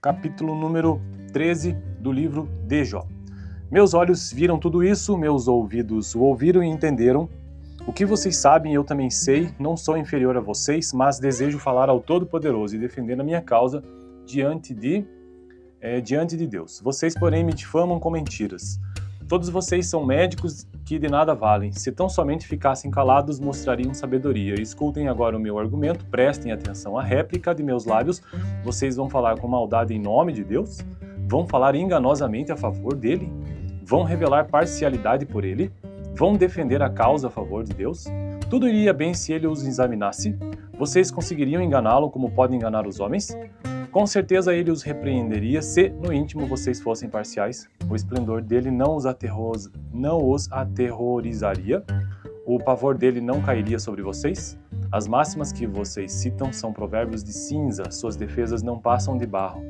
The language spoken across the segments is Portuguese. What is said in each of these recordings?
capítulo número 13 do livro de Jó. Meus olhos viram tudo isso, meus ouvidos o ouviram e entenderam. O que vocês sabem eu também sei, não sou inferior a vocês, mas desejo falar ao Todo-Poderoso e defender a minha causa diante de Deus. Vocês, porém, me difamam com mentiras. Todos vocês são médicos que de nada valem. Se tão somente ficassem calados, mostrariam sabedoria. Escutem agora o meu argumento, prestem atenção à réplica de meus lábios. Vocês vão falar com maldade em nome de Deus? Vão falar enganosamente a favor dele? Vão revelar parcialidade por ele? Vão defender a causa a favor de Deus? Tudo iria bem se ele os examinasse? Vocês conseguiriam enganá-lo como podem enganar os homens? Com certeza ele os repreenderia se, no íntimo, vocês fossem parciais. O esplendor dele não os aterrorizaria. O pavor dele não cairia sobre vocês. As máximas que vocês citam são provérbios de cinza. Suas defesas não passam de barro.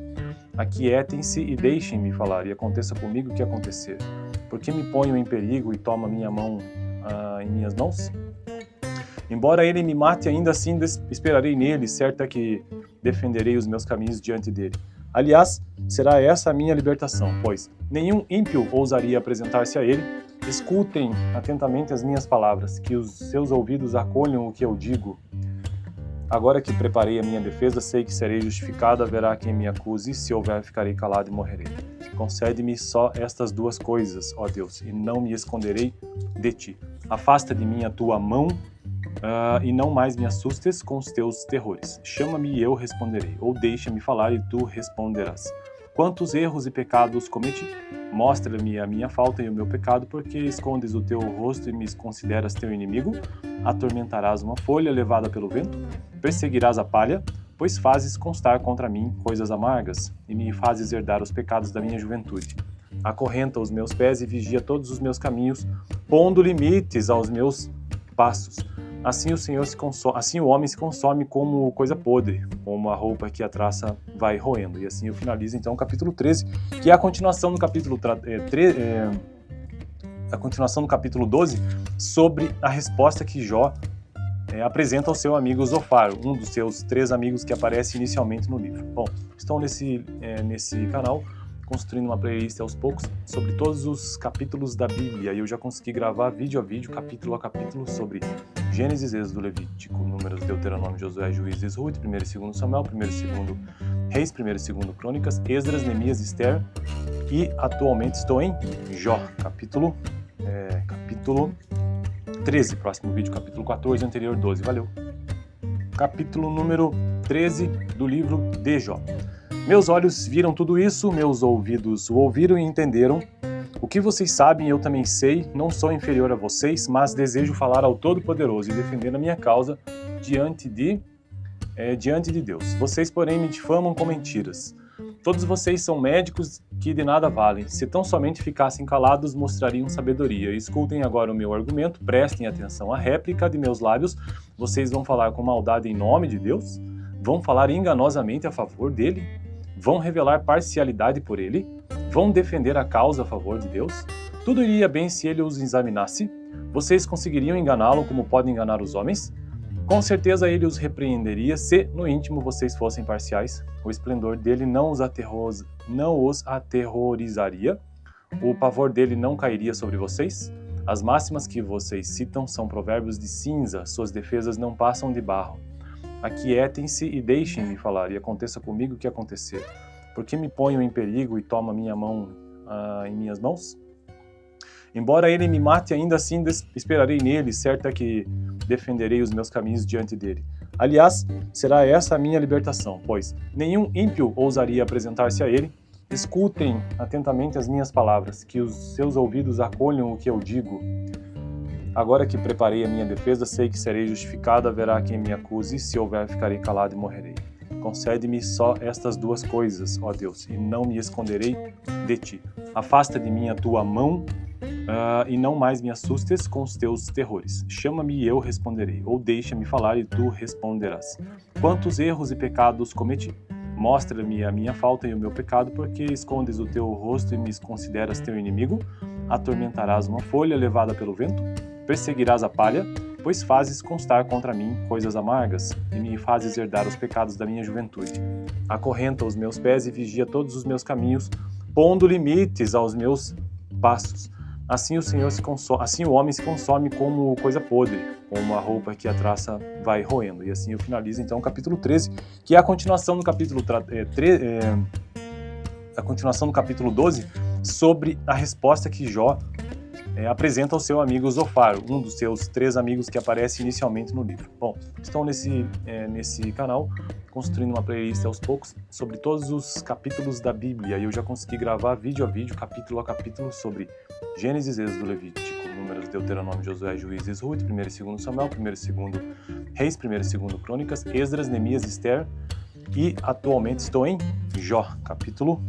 Aquietem-se e deixem-me falar, e aconteça comigo o que acontecer. Por que me ponho em perigo e toma minha mão em minhas mãos? Embora ele me mate, ainda assim esperarei nele, certa que defenderei os meus caminhos diante dele. Aliás, será essa a minha libertação, pois nenhum ímpio ousaria apresentar-se a ele. Escutem atentamente as minhas palavras, que os seus ouvidos acolham o que eu digo. Agora que preparei a minha defesa, sei que serei justificado, haverá quem me acuse, se houver ficarei calado e morrerei. Concede-me só estas duas coisas, ó Deus, e não me esconderei de ti. Afasta de mim a tua mão, e não mais me assustes com os teus terrores. Chama-me e eu responderei, ou deixa-me falar e tu responderás. Quantos erros e pecados cometi? Mostra-me a minha falta e o meu pecado, porque escondes o teu rosto e me consideras teu inimigo? Atormentarás uma folha levada pelo vento? Perseguirás a palha? Pois fazes constar contra mim coisas amargas, e me fazes herdar os pecados da minha juventude. Acorrenta os meus pés e vigia todos os meus caminhos, pondo limites aos meus passos. Assim o homem se consome como coisa podre, como a roupa que a traça vai roendo. E assim eu finalizo então o capítulo 13, que é a continuação do capítulo do capítulo 12, sobre a resposta que Jó apresenta ao seu amigo Zofar, um dos seus 3 amigos que aparece inicialmente no livro. Bom, estou nesse canal construindo uma playlist aos poucos sobre todos os capítulos da Bíblia, e eu já consegui gravar vídeo a vídeo, capítulo a capítulo, sobre Gênesis, Êxodo, Levítico, Números, Deuteronômio, Josué, Juízes, Ruth, 1 e 2 Samuel, 1 e 2 Reis, 1 e 2 Crônicas, Esdras, Neemias, Esther, e atualmente estou em Jó, capítulo 13, próximo vídeo, capítulo 14, anterior 12, valeu. Capítulo número 13 do livro de Jó. Meus olhos viram tudo isso, meus ouvidos o ouviram e entenderam. O que vocês sabem eu também sei, não sou inferior a vocês, mas desejo falar ao Todo-Poderoso e defender a minha causa diante de Deus. Vocês, porém, me difamam com mentiras. Todos vocês são médicos que de nada valem. Se tão somente ficassem calados, mostrariam sabedoria. Escutem agora o meu argumento, prestem atenção à réplica de meus lábios. Vocês vão falar com maldade em nome de Deus? Vão falar enganosamente a favor dele? Vão revelar parcialidade por ele? Vão defender a causa a favor de Deus? Tudo iria bem se ele os examinasse? Vocês conseguiriam enganá-lo como podem enganar os homens? Com certeza ele os repreenderia se, no íntimo, vocês fossem parciais. O esplendor dele não os aterrorizaria. O pavor dele não cairia sobre vocês. As máximas que vocês citam são provérbios de cinza. Suas defesas não passam de barro. Aquietem-se e deixem-me falar, e aconteça comigo o que acontecer. Por que me ponho em perigo e toma minha mão em minhas mãos? Embora ele me mate, ainda assim esperarei nele, certa que defenderei os meus caminhos diante dele. Aliás, será essa a minha libertação, pois nenhum ímpio ousaria apresentar-se a ele. Escutem atentamente as minhas palavras, que os seus ouvidos acolham o que eu digo. Agora que preparei a minha defesa, sei que serei justificado, haverá quem me acuse, se houver ficarei calado e morrerei. Concede-me só estas duas coisas, ó Deus, e não me esconderei de ti. Afasta de mim a tua mão, e não mais me assustes com os teus terrores. Chama-me e eu responderei, ou deixa-me falar e tu responderás. Quantos erros e pecados cometi? Mostra-me a minha falta e o meu pecado, porque escondes o teu rosto e me consideras teu inimigo? Atormentarás uma folha levada pelo vento? Perseguirás a palha? pois fazes constar contra mim coisas amargas e me fazes herdar os pecados da minha juventude. Acorrenta os meus pés e vigia todos os meus caminhos, pondo limites aos meus passos. Assim o homem se consome como coisa podre, como a roupa que a traça vai roendo. E assim eu finalizo então o capítulo 13, que é a continuação do capítulo 12, sobre a resposta que Jó apresenta ao seu amigo Zofar, um dos seus 3 amigos que aparece inicialmente no livro. Bom, estão nesse canal construindo uma playlist aos poucos sobre todos os capítulos da Bíblia, e eu já consegui gravar vídeo a vídeo, capítulo a capítulo, sobre Gênesis, Êxodo, Levítico, Números, Deuteronômio, Josué, Juízes, Ruth, 1 e 2 Samuel, 1 e 2 Reis, 1 e 2 Crônicas, Esdras, Neemias, Esther, e atualmente estou em Jó, capítulo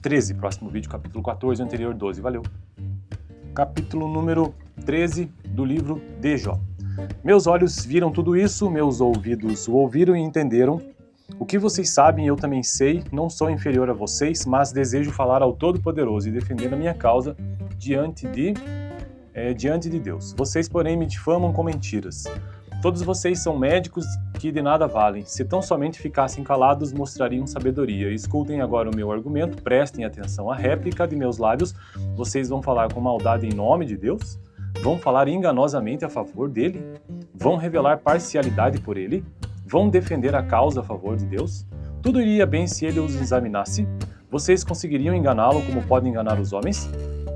13, próximo vídeo, capítulo 14, anterior 12, valeu. Capítulo número 13 do livro de Jó. Meus olhos viram tudo isso, meus ouvidos o ouviram e entenderam. O que vocês sabem eu também sei, não sou inferior a vocês, mas desejo falar ao Todo-Poderoso e defender a minha causa diante de Deus. Vocês, porém, me difamam com mentiras. Todos vocês são médicos que de nada valem. Se tão somente ficassem calados, mostrariam sabedoria. Escutem agora o meu argumento, prestem atenção à réplica de meus lábios. Vocês vão falar com maldade em nome de Deus? Vão falar enganosamente a favor dele? Vão revelar parcialidade por ele? Vão defender a causa a favor de Deus? Tudo iria bem se ele os examinasse? Vocês conseguiriam enganá-lo como podem enganar os homens?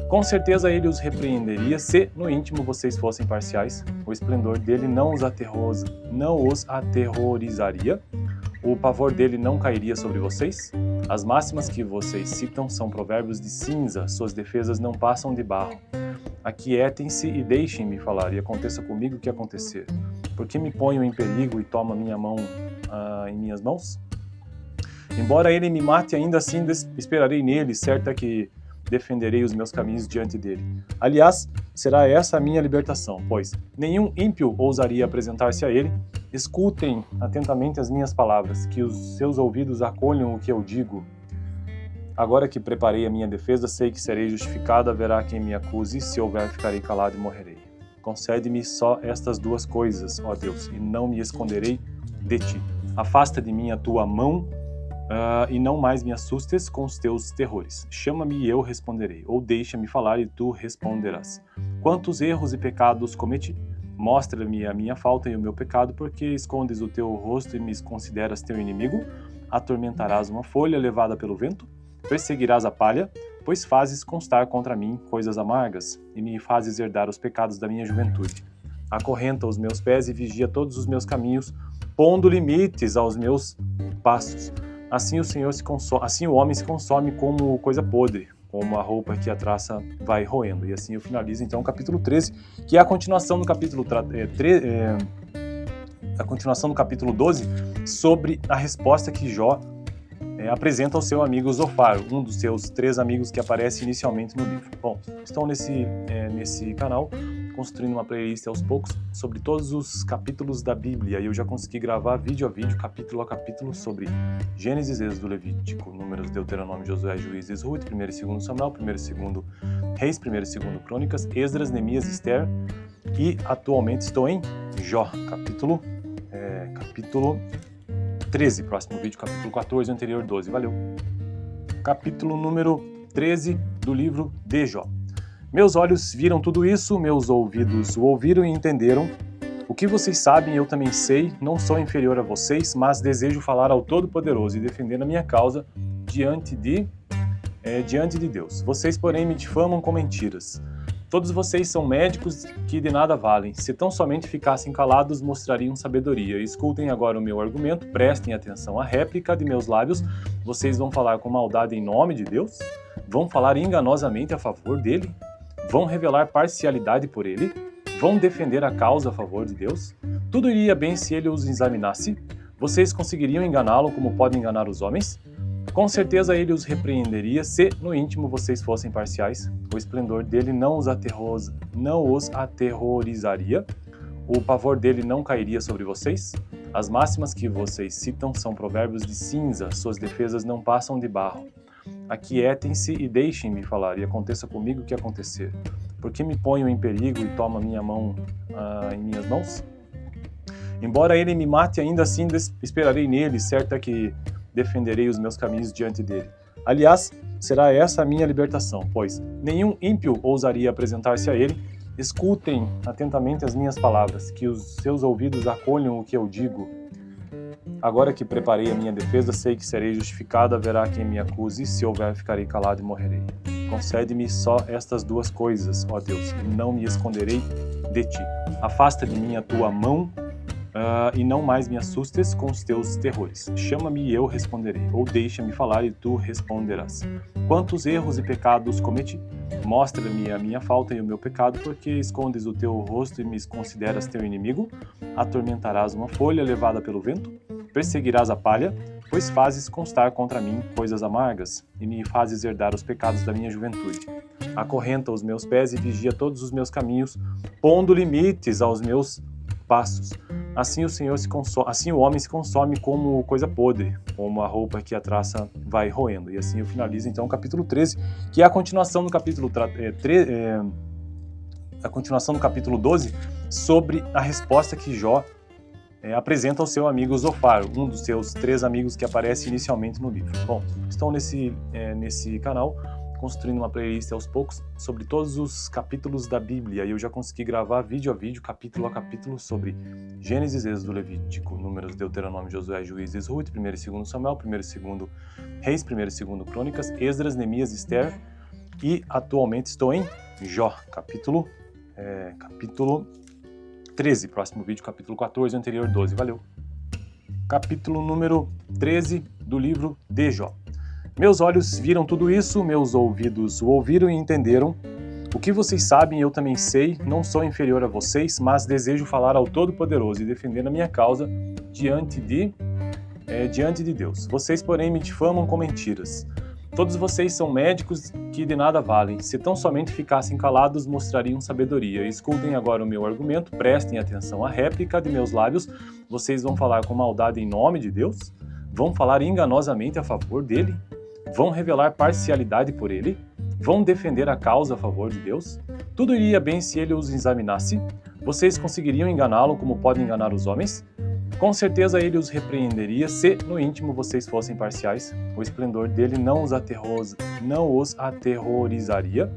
Com certeza ele os repreenderia se, no íntimo, vocês fossem parciais. O esplendor dele não os aterrorizaria. O pavor dele não cairia sobre vocês. As máximas que vocês citam são provérbios de cinza. Suas defesas não passam de barro. Aquietem-se e deixem-me falar, e aconteça comigo o que acontecer. Por que me ponho em perigo e toma minha mão em minhas mãos? Embora ele me mate, ainda assim esperarei nele, certa que defenderei os meus caminhos diante dele. Aliás, será essa a minha libertação, pois nenhum ímpio ousaria apresentar-se a ele. Escutem atentamente as minhas palavras, que os seus ouvidos acolham o que eu digo. Agora que preparei a minha defesa, sei que serei justificado, haverá quem me acuse, se houver ficarei calado e morrerei. Concede-me só estas 2 coisas, ó Deus, e não me esconderei de ti. Afasta de mim a tua mão, e não mais me assustes com os teus terrores. Chama-me e eu responderei, ou deixa-me falar e tu responderás. Quantos erros e pecados cometi? Mostra-me a minha falta e o meu pecado, porque escondes o teu rosto e me consideras teu inimigo? Atormentarás uma folha levada pelo vento? Perseguirás a palha? Pois fazes constar contra mim coisas amargas, e me fazes herdar os pecados da minha juventude. Acorrenta os meus pés e vigia todos os meus caminhos, pondo limites aos meus passos. Assim o homem se consome como coisa podre, como a roupa que a traça vai roendo. E assim eu finalizo então o capítulo 13, que é a continuação do capítulo 12, sobre a resposta que Jó apresenta ao seu amigo Zofar, um dos seus 3 amigos que aparece inicialmente no livro. Bom, estão nesse canal construindo uma playlist aos poucos sobre todos os capítulos da Bíblia, e eu já consegui gravar vídeo a vídeo, capítulo a capítulo, sobre Gênesis, Êxodo, Levítico, Números, Deuteronômio, Josué, Juízes, Ruth, 1 e 2 Samuel, 1 e 2 Reis, 1 e 2 Crônicas, Esdras, Neemias, Esther, e atualmente estou em Jó, capítulo 13, próximo vídeo, capítulo 14, anterior 12, valeu. Capítulo número 13 do livro de Jó. Meus olhos viram tudo isso, meus ouvidos o ouviram e entenderam. O que vocês sabem eu também sei, não sou inferior a vocês, mas desejo falar ao Todo-Poderoso e defender a minha causa diante de Deus. Vocês, porém, me difamam com mentiras. Todos vocês são médicos que de nada valem. Se tão somente ficassem calados, mostrariam sabedoria. Escutem agora o meu argumento, prestem atenção à réplica de meus lábios. Vocês vão falar com maldade em nome de Deus? Vão falar enganosamente a favor dele? Vão revelar parcialidade por ele? Vão defender a causa a favor de Deus? Tudo iria bem se ele os examinasse? Vocês conseguiriam enganá-lo como podem enganar os homens? Com certeza ele os repreenderia se, no íntimo, vocês fossem parciais. O esplendor dele não os aterrorizaria. O pavor dele não cairia sobre vocês. As máximas que vocês citam são provérbios de cinza. Suas defesas não passam de barro. Aquietem-se e deixem-me falar, e aconteça comigo o que acontecer. Por que me ponho em perigo e toma minha mão em minhas mãos? Embora ele me mate, ainda assim esperarei nele, certo é que defenderei os meus caminhos diante dele. Aliás, será essa a minha libertação, pois nenhum ímpio ousaria apresentar-se a ele. Escutem atentamente as minhas palavras, que os seus ouvidos acolham o que eu digo. Agora que preparei a minha defesa, sei que serei justificado, haverá quem me acuse, se houver, ficarei calado e morrerei. Concede-me só estas duas coisas, ó Deus, e não me esconderei de ti. Afasta de mim a tua mão, e não mais me assustes com os teus terrores. Chama-me e eu responderei, ou deixa-me falar e tu responderás. Quantos erros e pecados cometi? Mostra-me a minha falta e o meu pecado, porque escondes o teu rosto e me consideras teu inimigo. Atormentarás uma folha levada pelo vento, perseguirás a palha, pois fazes constar contra mim coisas amargas, e me fazes herdar os pecados da minha juventude. Acorrenta os meus pés e vigia todos os meus caminhos, pondo limites aos meus passos. Assim o homem se consome como coisa podre, como a roupa que a traça vai roendo. E assim eu finalizo então o capítulo 13, que é a continuação do capítulo do capítulo 12, sobre a resposta que Jó apresenta ao seu amigo Zofar, um dos seus 3 amigos que aparece inicialmente no livro. Bom, estou nesse canal construindo uma playlist aos poucos sobre todos os capítulos da Bíblia, e eu já consegui gravar vídeo a vídeo, capítulo a capítulo, sobre Gênesis, Êxodo, Levítico, Números, Deuteronômio, Josué, Juízes, Ruth, 1 e 2 Samuel, 1 e 2 Reis, 1 e 2 Crônicas, Esdras, Neemias, Esther, e atualmente estou em Jó, capítulo 13, próximo vídeo, capítulo 14, anterior 12, valeu. Capítulo número 13 do livro de Jó. Meus olhos viram tudo isso, meus ouvidos o ouviram e entenderam. O que vocês sabem eu também sei, não sou inferior a vocês, mas desejo falar ao Todo-Poderoso e defender a minha causa diante de Deus. Vocês, porém, me difamam com mentiras. Todos vocês são médicos que de nada valem. Se tão somente ficassem calados, mostrariam sabedoria. Escutem agora o meu argumento, prestem atenção à réplica de meus lábios. Vocês vão falar com maldade em nome de Deus? Vão falar enganosamente a favor dele? Vão revelar parcialidade por ele? Vão defender a causa a favor de Deus? Tudo iria bem se ele os examinasse. Vocês conseguiriam enganá-lo como podem enganar os homens? Com certeza ele os repreenderia se no íntimo vocês fossem parciais. O esplendor dele não os aterrorizaria.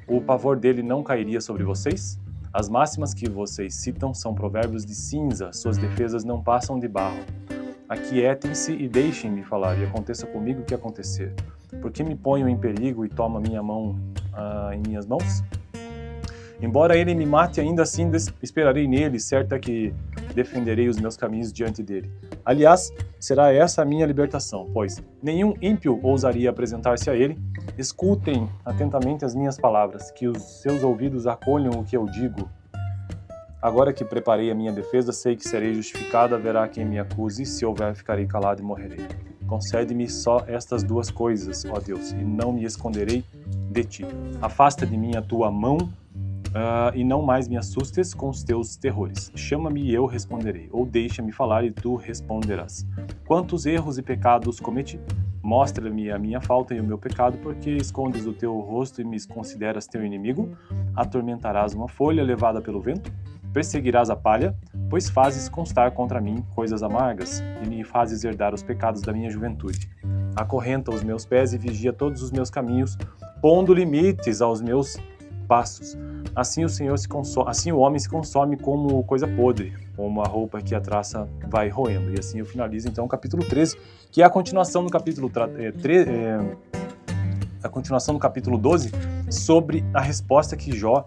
O pavor dele não cairia sobre vocês. As máximas que vocês citam são provérbios de cinza, suas defesas não passam de barro. Aquietem-se e deixem-me falar, e aconteça comigo o que acontecer. Por que me ponho em perigo e toma minha mão em minhas mãos? Embora ele me mate, ainda assim esperarei nele, certo é que defenderei os meus caminhos diante dele. Aliás, será essa a minha libertação, pois nenhum ímpio ousaria apresentar-se a ele. Escutem atentamente as minhas palavras, que os seus ouvidos acolham o que eu digo. Agora que preparei a minha defesa, sei que serei justificado, haverá quem me acuse, se houver, ficarei calado e morrerei. Concede-me só estas duas coisas, ó Deus, e não me esconderei de ti. Afasta de mim a tua mão, e não mais me assustes com os teus terrores. Chama-me e eu responderei, ou deixa-me falar e tu responderás. Quantos erros e pecados cometi? Mostra-me a minha falta e o meu pecado, porque escondes o teu rosto e me consideras teu inimigo. Atormentarás uma folha levada pelo vento, perseguirás a palha, pois fazes constar contra mim coisas amargas, e me fazes herdar os pecados da minha juventude. Acorrenta os meus pés e vigia todos os meus caminhos, pondo limites aos meus passos. Assim o homem se consome como coisa podre, como a roupa que a traça vai roendo. E assim eu finalizo então o capítulo 13, que é a continuação do capítulo 12, sobre a resposta que Jó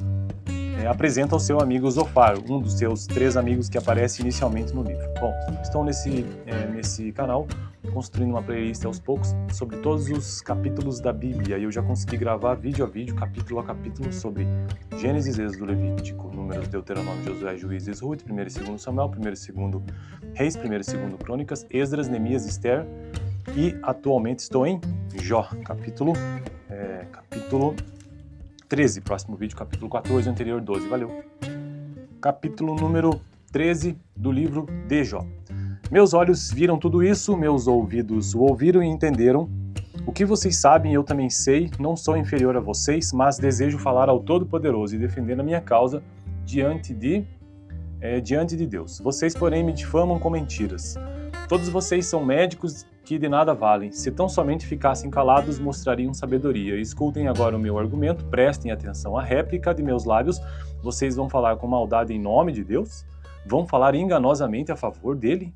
apresenta ao seu amigo Zofar, um dos seus 3 amigos que aparece inicialmente no livro. Bom, estou nesse canal construindo uma playlist aos poucos sobre todos os capítulos da Bíblia, e eu já consegui gravar vídeo a vídeo, capítulo a capítulo, sobre Gênesis, Êxodo, Levítico, Números, Deuteronômio, Josué, Juízes, Ruth, 1 e 2 Samuel, 1 e 2 Reis, 1 e 2 Crônicas, Esdras, Neemias, Esther, e atualmente estou em Jó, capítulo 13, próximo vídeo, capítulo 14, anterior 12, valeu. Capítulo número 13 do livro de Jó. Meus olhos viram tudo isso, meus ouvidos o ouviram e entenderam. O que vocês sabem eu também sei, não sou inferior a vocês, mas desejo falar ao Todo-Poderoso e defender a minha causa diante de Deus. Vocês, porém, me difamam com mentiras. Todos vocês são médicos que de nada valem. Se tão somente ficassem calados, mostrariam sabedoria. Escutem agora o meu argumento, prestem atenção à réplica de meus lábios. Vocês vão falar com maldade em nome de Deus? Vão falar enganosamente a favor dele?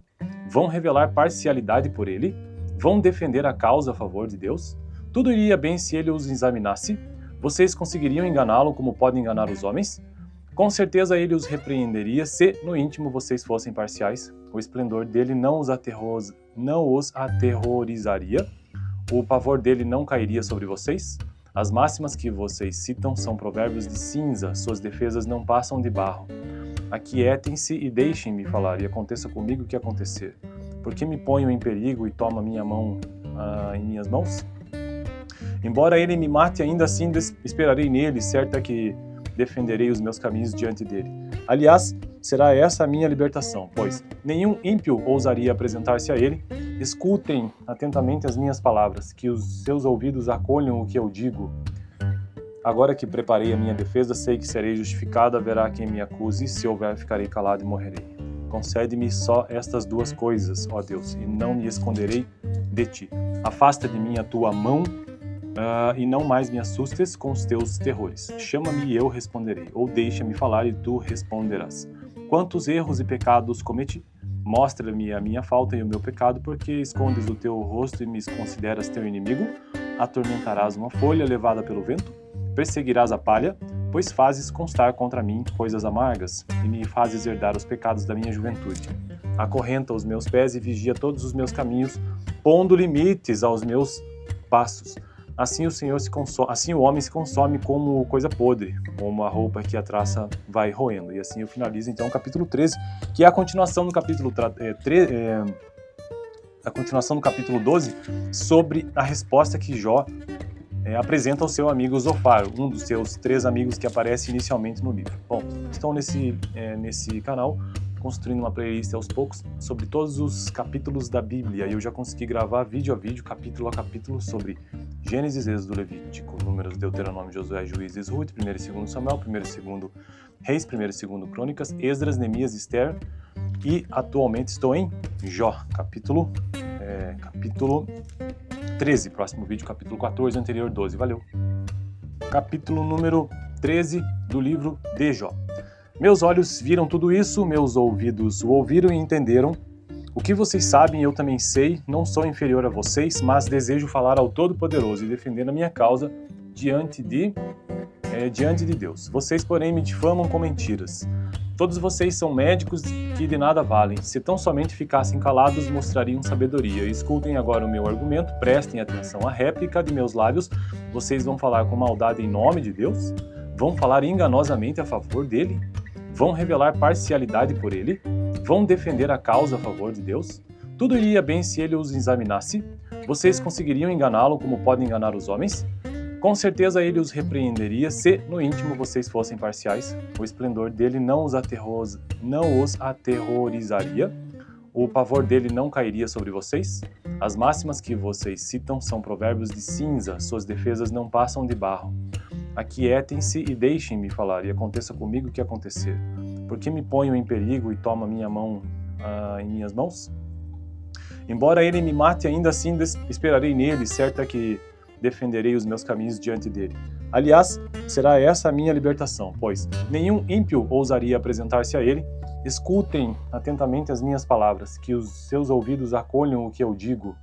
Vão revelar parcialidade por ele? Vão defender a causa a favor de Deus? Tudo iria bem se ele os examinasse? Vocês conseguiriam enganá-lo como podem enganar os homens? Com certeza ele os repreenderia se, no íntimo, vocês fossem parciais. O esplendor dele não os aterrorizaria? O pavor dele não cairia sobre vocês? As máximas que vocês citam são provérbios de cinza, suas defesas não passam de barro. Aquietem-se e deixem-me falar, e aconteça comigo o que acontecer. Por que me ponho em perigo e toma minha mão em minhas mãos? Embora ele me mate, ainda assim esperarei nele, certa que defenderei os meus caminhos diante dele. Aliás, será essa a minha libertação, pois nenhum ímpio ousaria apresentar-se a ele. Escutem atentamente as minhas palavras, que os seus ouvidos acolham o que eu digo. Agora que preparei a minha defesa, sei que serei justificado, haverá quem me acuse, se houver, ficarei calado e morrerei. Concede-me só estas duas coisas, ó Deus, e não me esconderei de ti. Afasta de mim a tua mão, e não mais me assustes com os teus terrores. Chama-me e eu responderei, ou deixa-me falar e tu responderás. Quantos erros e pecados cometi? Mostra-me a minha falta e o meu pecado, porque escondes o teu rosto e me consideras teu inimigo. Atormentarás uma folha levada pelo vento? Perseguirás a palha? Pois fazes constar contra mim coisas amargas, e me fazes herdar os pecados da minha juventude. Acorrenta os meus pés e vigia todos os meus caminhos, pondo limites aos meus passos. Assim o homem se consome como coisa podre, como a roupa que a traça vai roendo. E assim eu finalizo então o capítulo 13, que é a continuação do capítulo 12, sobre a resposta que Jó apresenta ao seu amigo Zofar, um dos seus 3 amigos que aparece inicialmente no livro. Bom, estão nesse canal construindo uma playlist aos poucos sobre todos os capítulos da Bíblia, e eu já consegui gravar vídeo a vídeo, capítulo a capítulo, sobre Gênesis, Êxodo, Levítico, Números, Deuteronômio, Josué, Juízes, Ruth, 1 e 2 Samuel, 1 e 2 Reis, 1 e 2 Crônicas, Esdras, Neemias, Esther, e atualmente estou em Jó, capítulo 13, próximo vídeo, capítulo 14, anterior 12, valeu. Capítulo número 13 do livro de Jó. Meus olhos viram tudo isso, meus ouvidos o ouviram e entenderam. O que vocês sabem eu também sei, não sou inferior a vocês, mas desejo falar ao Todo-Poderoso e defender a minha causa diante de Deus. Vocês, porém, me difamam com mentiras. Todos vocês são médicos que de nada valem. Se tão somente ficassem calados, mostrariam sabedoria. Escutem agora o meu argumento, prestem atenção à réplica de meus lábios. Vocês vão falar com maldade em nome de Deus? Vão falar enganosamente a favor dele? Vão revelar parcialidade por ele? Vão defender a causa a favor de Deus? Tudo iria bem se ele os examinasse? Vocês conseguiriam enganá-lo como podem enganar os homens? Com certeza ele os repreenderia se, no íntimo, vocês fossem parciais. O esplendor dele não os aterrorizaria? O pavor dele não cairia sobre vocês? As máximas que vocês citam são provérbios de cinza, suas defesas não passam de barro. Aquietem-se e deixem-me falar, e aconteça comigo o que acontecer. Por que me ponho em perigo e toma minha mão em minhas mãos? Embora ele me mate, ainda assim esperarei nele, certa que defenderei os meus caminhos diante dele. Aliás, será essa a minha libertação, pois nenhum ímpio ousaria apresentar-se a ele. Escutem atentamente as minhas palavras, que os seus ouvidos acolham o que eu digo.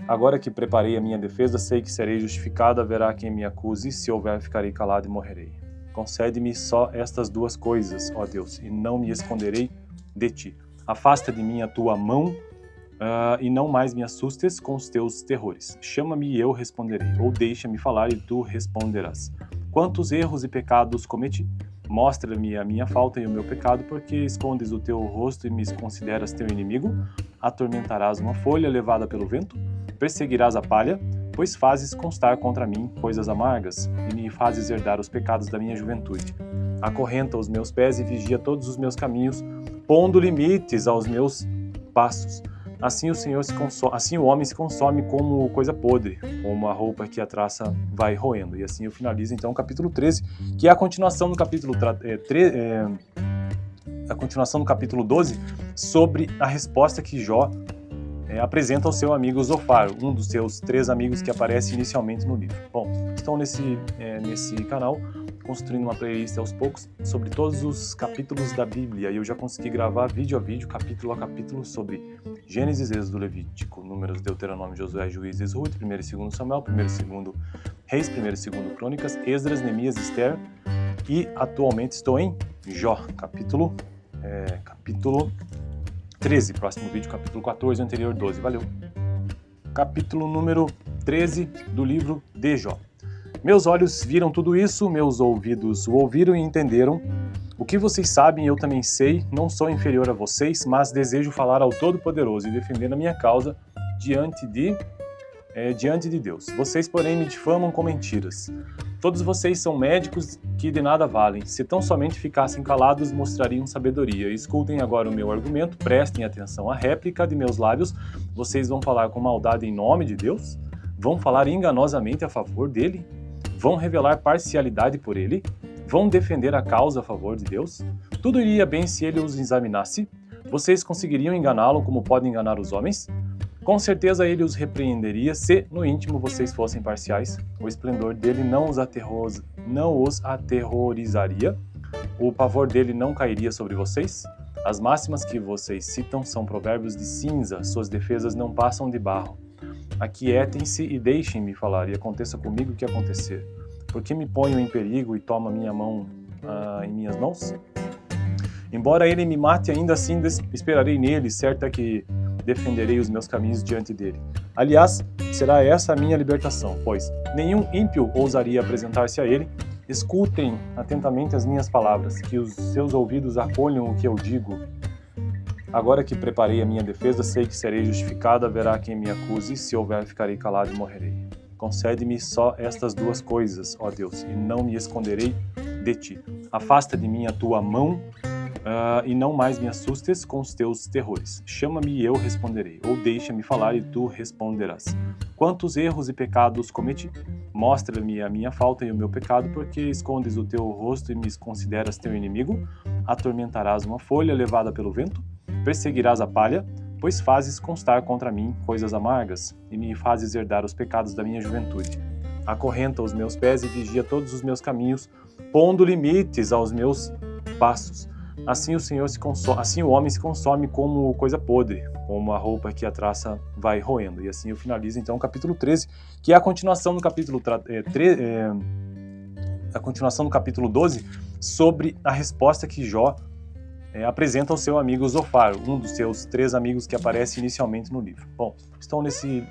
Agora que preparei a minha defesa, sei que serei justificado, haverá quem me acuse, se houver, ficarei calado e morrerei. Concede-me só estas duas coisas, ó Deus, e não me esconderei de ti. Afasta de mim a tua mão, e não mais me assustes com os teus terrores. Chama-me e eu responderei, ou deixa-me falar e tu responderás. Quantos erros e pecados cometi? Mostra-me a minha falta e o meu pecado, porque escondes o teu rosto e me consideras teu inimigo. Atormentarás uma folha levada pelo vento? Perseguirás a palha? Pois fazes constar contra mim coisas amargas, e me fazes herdar os pecados da minha juventude. Acorrenta os meus pés e vigia todos os meus caminhos, pondo limites aos meus passos. assim o homem se consome como coisa podre, como a roupa que a traça vai roendo. E assim eu finalizo então o capítulo 13, que é a continuação do capítulo a continuação do capítulo 12, sobre a resposta que Jó apresenta ao seu amigo Zofar, um dos seus 3 amigos que aparece inicialmente no livro. Bom, estou nesse canal construindo uma playlist aos poucos sobre todos os capítulos da Bíblia, e eu já consegui gravar vídeo a vídeo, capítulo a capítulo, sobre Gênesis, Êxodo, Levítico, Números, Deuteronômio, Josué, Juízes, Ruth, 1 e 2 Samuel, 1 e 2 Reis, 1 e 2 Crônicas, Esdras, Neemias, Esther, e atualmente estou em Jó, capítulo 13, próximo vídeo, capítulo 14, anterior 12, valeu. Capítulo número 13 do livro de Jó. Meus olhos viram tudo isso, meus ouvidos o ouviram e entenderam. O que vocês sabem eu também sei, não sou inferior a vocês, mas desejo falar ao Todo-Poderoso e defender a minha causa diante de Deus. Vocês, porém, me difamam com mentiras. Todos vocês são médicos que de nada valem. Se tão somente ficassem calados, mostrariam sabedoria. Escutem agora o meu argumento, prestem atenção à réplica de meus lábios. Vocês vão falar com maldade em nome de Deus? Vão falar enganosamente a favor dele? Vão revelar parcialidade por ele? Vão defender a causa a favor de Deus? Tudo iria bem se ele os examinasse? Vocês conseguiriam enganá-lo como podem enganar os homens? Com certeza ele os repreenderia se, no íntimo, vocês fossem parciais. O esplendor dele não os aterrorizaria. O pavor dele não cairia sobre vocês. As máximas que vocês citam são provérbios de cinza. Suas defesas não passam de barro. Aquietem-se e deixem-me falar, e aconteça comigo o que acontecer. Por que me ponho em perigo e toma minha mão em minhas mãos? Embora ele me mate, ainda assim esperarei nele, certa que defenderei os meus caminhos diante dele. Aliás, será essa a minha libertação, pois nenhum ímpio ousaria apresentar-se a ele. Escutem atentamente as minhas palavras, que os seus ouvidos acolham o que eu digo. Agora que preparei a minha defesa, sei que serei justificado, haverá quem me acuse, se houver, ficarei calado e morrerei. Concede-me só estas 2 coisas, ó Deus, e não me esconderei de ti. Afasta de mim a tua mão, e não mais me assustes com os teus terrores. Chama-me e eu responderei, ou deixa-me falar e tu responderás. Quantos erros e pecados cometi? Mostra-me a minha falta e o meu pecado, porque escondes o teu rosto e me consideras teu inimigo? Atormentarás uma folha levada pelo vento? Perseguirás a palha? Pois fazes constar contra mim coisas amargas, e me fazes herdar os pecados da minha juventude. Acorrenta os meus pés e vigia todos os meus caminhos, pondo limites aos meus passos. Assim o homem se consome como coisa podre, como a roupa que a traça vai roendo. E assim eu finalizo então o capítulo 13, que é a continuação do capítulo 12, sobre a resposta que Jó apresenta ao seu amigo Zofar, um dos seus 3 amigos que aparece inicialmente no livro. Bom, estou nesse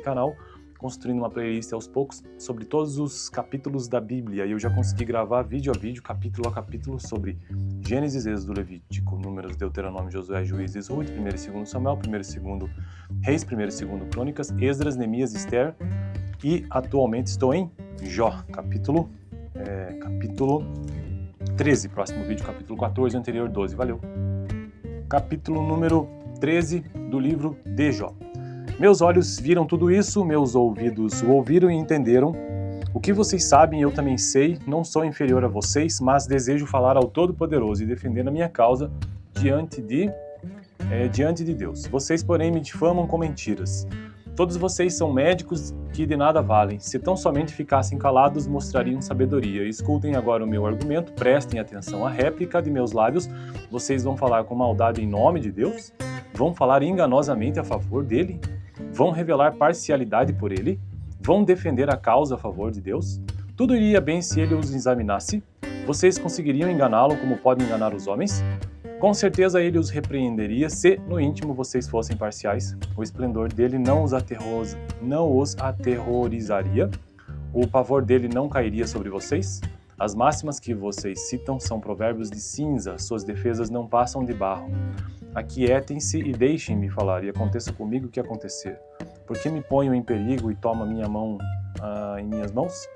canal construindo uma playlist aos poucos sobre todos os capítulos da Bíblia, e eu já consegui gravar vídeo a vídeo, capítulo a capítulo, sobre Gênesis, Êxodo, Levítico, Números, Deuteronômio, Josué, Juízes, Ruth, 1 e 2 Samuel, 1 e 2 Reis, 1 e 2 Crônicas, Esdras, Neemias, Esther, e atualmente estou em Jó, capítulo 13, próximo vídeo, capítulo 14, anterior 12, valeu. Capítulo número 13 do livro de Jó. Meus olhos viram tudo isso, meus ouvidos o ouviram e entenderam. O que vocês sabem eu também sei, não sou inferior a vocês, mas desejo falar ao Todo-Poderoso e defender a minha causa diante de Deus. Vocês, porém, me difamam com mentiras. Todos vocês são médicos que de nada valem. Se tão somente ficassem calados, mostrariam sabedoria. Escutem agora o meu argumento, prestem atenção à réplica de meus lábios. Vocês vão falar com maldade em nome de Deus? Vão falar enganosamente a favor dele? Vão revelar parcialidade por ele? Vão defender a causa a favor de Deus? Tudo iria bem se ele os examinasse? Vocês conseguiriam enganá-lo como podem enganar os homens? Com certeza ele os repreenderia se, no íntimo, vocês fossem parciais. O esplendor dele não os aterrorizaria. O pavor dele não cairia sobre vocês. As máximas que vocês citam são provérbios de cinza. Suas defesas não passam de barro. Aquietem-se e deixem-me falar, e aconteça comigo o que acontecer. Por que me ponho em perigo e toma minha mão em minhas mãos?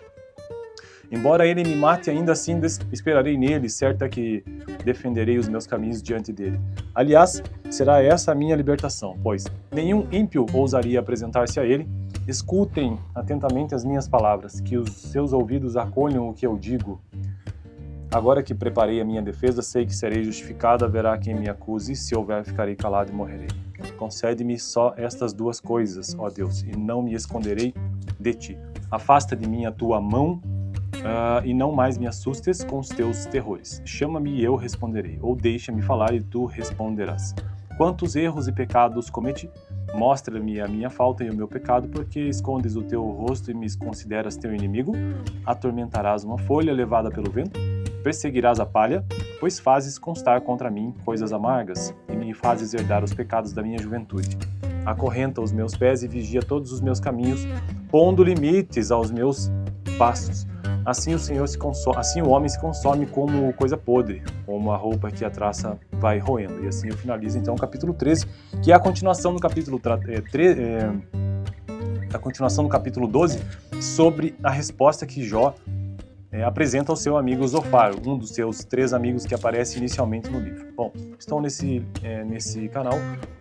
Embora ele me mate, ainda assim esperarei nele, certa que defenderei os meus caminhos diante dele. Aliás, será essa a minha libertação, pois nenhum ímpio ousaria apresentar-se a ele. Escutem atentamente as minhas palavras, que os seus ouvidos acolham o que eu digo. Agora que preparei a minha defesa, sei que serei justificado, haverá quem me acuse, e se houver, ficarei calado e morrerei. Concede-me só estas duas coisas, ó Deus, e não me esconderei de ti. Afasta de mim a tua mão, e não mais me assustes com os teus terrores. Chama-me e eu responderei, ou deixa-me falar e tu responderás. Quantos erros e pecados cometi? Mostra-me a minha falta e o meu pecado, porque escondes o teu rosto e me consideras teu inimigo. Atormentarás uma folha levada pelo vento? Perseguirás a palha, pois fazes constar contra mim coisas amargas, e me fazes herdar os pecados da minha juventude. Acorrenta os meus pés e vigia todos os meus caminhos, pondo limites aos meus passos. Assim o homem se consome como coisa podre, como a roupa que a traça vai roendo. E assim eu finalizo então o capítulo 13, que é a continuação do capítulo do capítulo 12, sobre a resposta que Jó apresenta ao seu amigo Zofar, um dos seus 3 amigos que aparece inicialmente no livro. Bom, estou nesse canal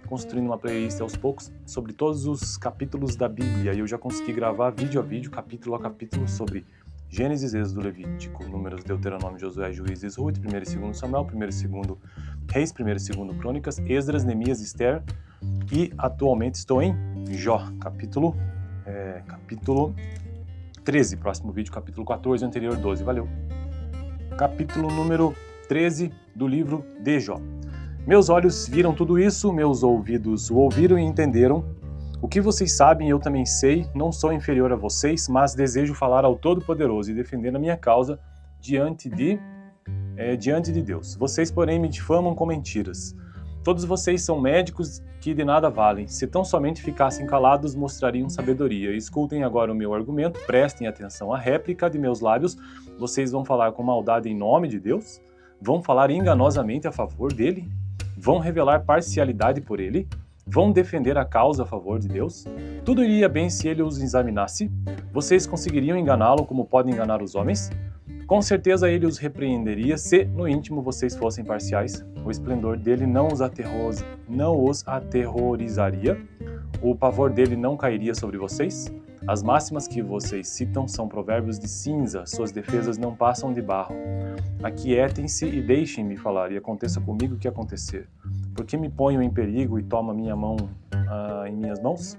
construindo uma playlist aos poucos sobre todos os capítulos da Bíblia, e eu já consegui gravar vídeo a vídeo, capítulo a capítulo, sobre Gênesis, Êxodo, Levítico, Números, Deuteronômio, Josué, Juízes, Ruth, 1 e 2 Samuel, 1 e 2 Reis, 1 e 2 Crônicas, Esdras, Neemias, Esther, e atualmente estou em Jó, capítulo 13, próximo vídeo, capítulo 14, anterior 12, valeu. Capítulo número 13 do livro de Jó. Meus olhos viram tudo isso, meus ouvidos o ouviram e entenderam. O que vocês sabem eu também sei, não sou inferior a vocês, mas desejo falar ao Todo-Poderoso e defender a minha causa diante de Deus. Vocês, porém, me difamam com mentiras. Todos vocês são médicos que de nada valem. Se tão somente ficassem calados, mostrariam sabedoria. Escutem agora o meu argumento, prestem atenção à réplica de meus lábios. Vocês vão falar com maldade em nome de Deus? Vão falar enganosamente a favor dele? Vão revelar parcialidade por ele? Vão defender a causa a favor de Deus? Tudo iria bem se ele os examinasse? Vocês conseguiriam enganá-lo como podem enganar os homens? Com certeza ele os repreenderia se, no íntimo, vocês fossem parciais. O esplendor dele não os aterrorizaria? O pavor dele não cairia sobre vocês? As máximas que vocês citam são provérbios de cinza, suas defesas não passam de barro. Aquietem-se e deixem-me falar, e aconteça comigo o que acontecer. Por que me ponho em perigo e toma minha mão em minhas mãos?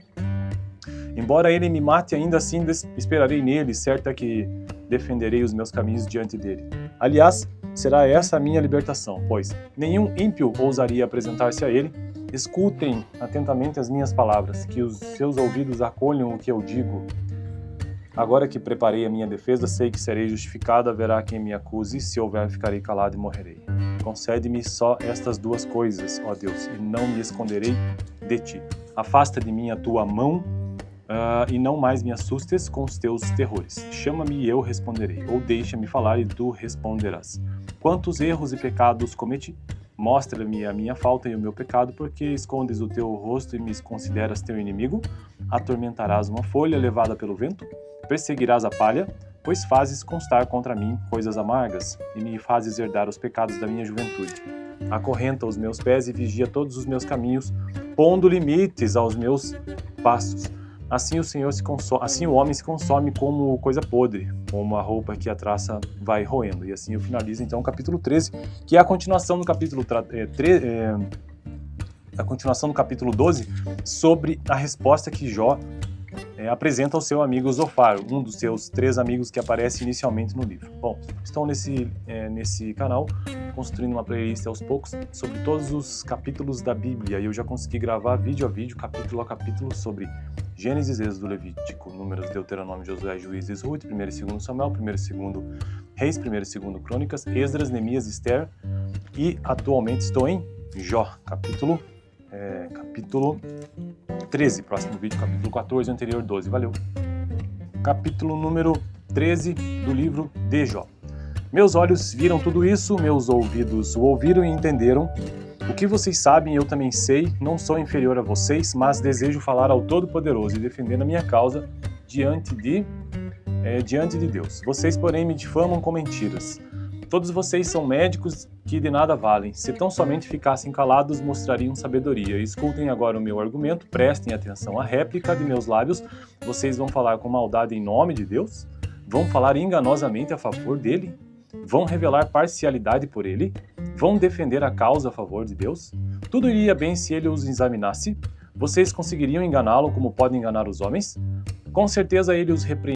Embora ele me mate, ainda assim esperarei nele, certa que defenderei os meus caminhos diante dele. Aliás, será essa a minha libertação, pois nenhum ímpio ousaria apresentar-se a ele. Escutem atentamente as minhas palavras, que os seus ouvidos acolham o que eu digo. Agora que preparei a minha defesa, sei que serei justificado, haverá quem me acuse, e se houver, ficarei calado e morrerei. Concede-me só estas duas coisas, ó Deus, e não me esconderei de ti. Afasta de mim a tua mão, e não mais me assustes com os teus terrores. Chama-me e eu responderei, ou deixa-me falar e tu responderás. Quantos erros e pecados cometi? Mostra-me a minha falta e o meu pecado, porque escondes o teu rosto e me consideras teu inimigo. Atormentarás uma folha levada pelo vento? Perseguirás a palha, pois fazes constar contra mim coisas amargas, e me fazes herdar os pecados da minha juventude. Acorrenta os meus pés e vigia todos os meus caminhos, pondo limites aos meus passos. Assim o homem se consome como coisa podre, como a roupa que a traça vai roendo. E assim eu finalizo então o capítulo 13, que é a continuação do capítulo 12, sobre a resposta que Jó apresenta ao seu amigo Zofar, um dos seus 3 amigos que aparece inicialmente no livro. Bom, estou nesse canal construindo uma playlist aos poucos sobre todos os capítulos da Bíblia, e eu já consegui gravar vídeo a vídeo, capítulo a capítulo, sobre Gênesis, Êxodo, Levítico, Números, Deuteronômio, Josué, Juízes, Ruth, 1 e 2 Samuel, 1 e 2 Reis, 1 e 2 Crônicas, Esdras, Neemias, Esther, e atualmente estou em Jó, capítulo 13, próximo vídeo, capítulo 14, anterior 12, valeu. Capítulo número 13 do livro de Jó. Meus olhos viram tudo isso, meus ouvidos o ouviram e entenderam. O que vocês sabem eu também sei, não sou inferior a vocês, mas desejo falar ao Todo-Poderoso e defender a minha causa diante de diante de Deus. Vocês, porém, me difamam com mentiras. Todos vocês são médicos que de nada valem. Se tão somente ficassem calados, mostrariam sabedoria. Escutem agora o meu argumento, prestem atenção à réplica de meus lábios. Vocês vão falar com maldade em nome de Deus? Vão falar enganosamente a favor dele? Vão revelar parcialidade por ele? Vão defender a causa a favor de Deus? Tudo iria bem se ele os examinasse? Vocês conseguiriam enganá-lo como podem enganar os homens? Com certeza ele os repreenderia